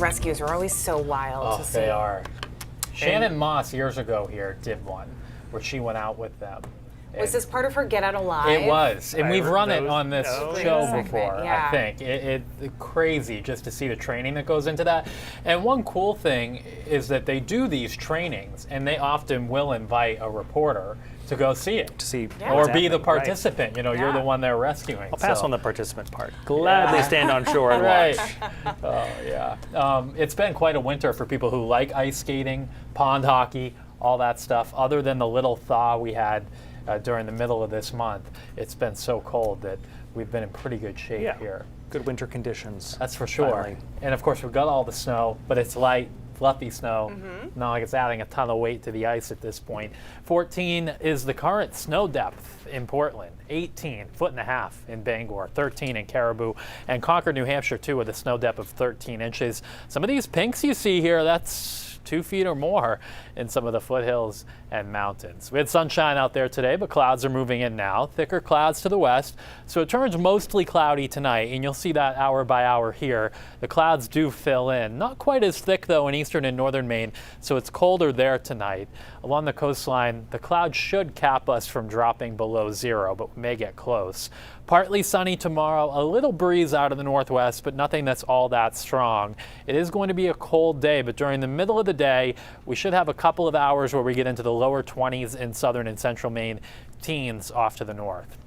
rescues are always so wild to see. They are. Shannon Moss years ago here did one where she went out with them. Was this part of her Get Out Alive? It was, and we've run it on this show before, yeah. I think. It's crazy just to see the training that goes into that. And one cool thing is that they do these trainings, and they often will invite a reporter to go see it. To see or be the participant. Right. You're the one they're rescuing. I'll pass on the participant part. Gladly stand on shore and watch. Oh, yeah. It's been quite a winter for people who like ice skating, pond hockey, all that stuff. Other than the little thaw we had during the middle of this month, it's been so cold that we've been in pretty good shape here. Good winter conditions. That's for sure. Finally. And of course, we've got all the snow, but it's light, fluffy snow. Not like it's adding a ton of weight to the ice at this point. 14 is the current snow depth in Portland. 18, 1.5 feet in Bangor, 13 in Caribou, and Concord, New Hampshire, too, with a snow depth of 13 inches. Some of these pinks you see here, that's 2 feet or more in some of the foothills and mountains. We had sunshine out there today, but clouds are moving in now. Thicker clouds to the west, so it turns mostly cloudy tonight, and you'll see that hour by hour here. The clouds do fill in. Not quite as thick, though, in eastern and northern Maine, so it's colder there tonight. Along the coastline, the clouds should cap us from dropping below zero, but we may get close. Partly sunny tomorrow, a little breeze out of the northwest, but nothing that's all that strong. It is going to be a cold day, but during the middle of the day, we should have a couple of hours where we get into the lower 20s in southern and central Maine, teens off to the north.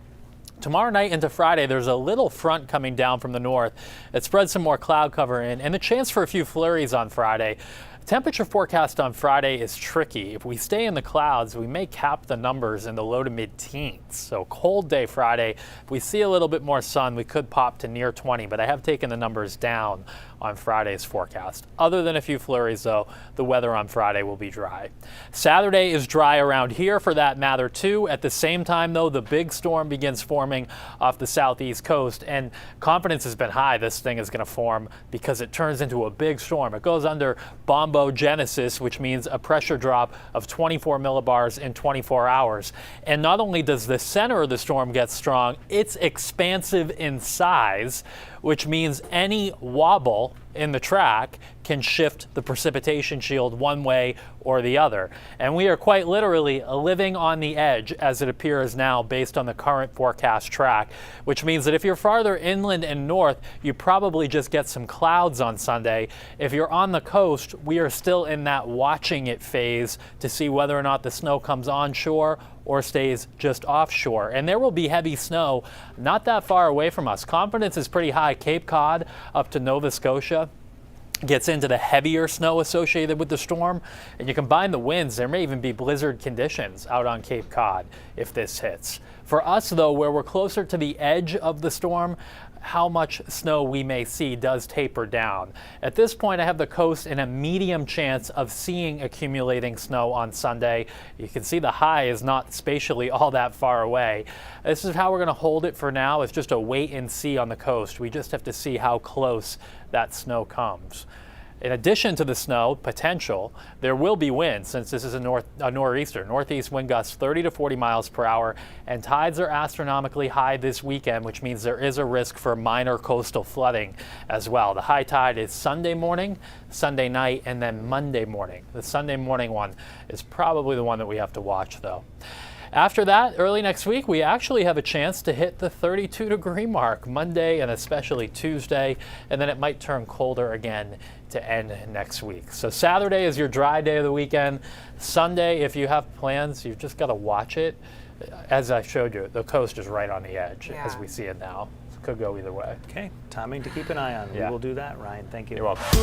Tomorrow night into Friday, there's a little front coming down from the north. It spreads some more cloud cover in, and the chance for a few flurries on Friday. Temperature forecast on Friday is tricky. If we stay in the clouds, we may cap the numbers in the low to mid-teens. So cold day Friday. If we see a little bit more sun, we could pop to near 20, but I have taken the numbers down on Friday's forecast. Other than a few flurries, though, the weather on Friday will be dry. Saturday is dry around here for that matter, too. At the same time, though, the big storm begins forming off the southeast coast, and confidence has been high this thing is going to form because it turns into a big storm. It goes under bombogenesis, which means a pressure drop of 24 millibars in 24 hours. And not only does the center of the storm get strong, it's expansive in size, which means any wobble in the track can shift the precipitation shield one way or the other. And we are quite literally living on the edge as it appears now based on the current forecast track, which means that if you're farther inland and north, you probably just get some clouds on Sunday. If you're on the coast, we are still in that watching it phase to see whether or not the snow comes onshore or stays just offshore. And there will be heavy snow not that far away from us. Confidence is pretty high. Cape Cod up to Nova Scotia gets into the heavier snow associated with the storm. And you combine the winds, there may even be blizzard conditions out on Cape Cod if this hits. For us, though, where we're closer to the edge of the storm, how much snow we may see does taper down. At this point, I have the coast in a medium chance of seeing accumulating snow on Sunday. You can see the high is not spatially all that far away. This is how we're going to hold it for now. It's just a wait and see on the coast. We just have to see how close that snow comes. In addition to the snow potential, there will be wind since this is a nor'easter. Northeast wind gusts 30 to 40 miles per hour, and tides are astronomically high this weekend, which means there is a risk for minor coastal flooding as well. The high tide is Sunday morning, Sunday night, and then Monday morning. The Sunday morning one is probably the one that we have to watch, though. After that, early next week, we actually have a chance to hit the 32-degree mark Monday and especially Tuesday, and then it might turn colder again to end next week. So Saturday is your dry day of the weekend. Sunday, if you have plans, you've just got to watch it. As I showed you, the coast is right on the edge as we see it now. It could go either way. Okay, timing to keep an eye on. We will do that, Ryan. Thank you. You're welcome.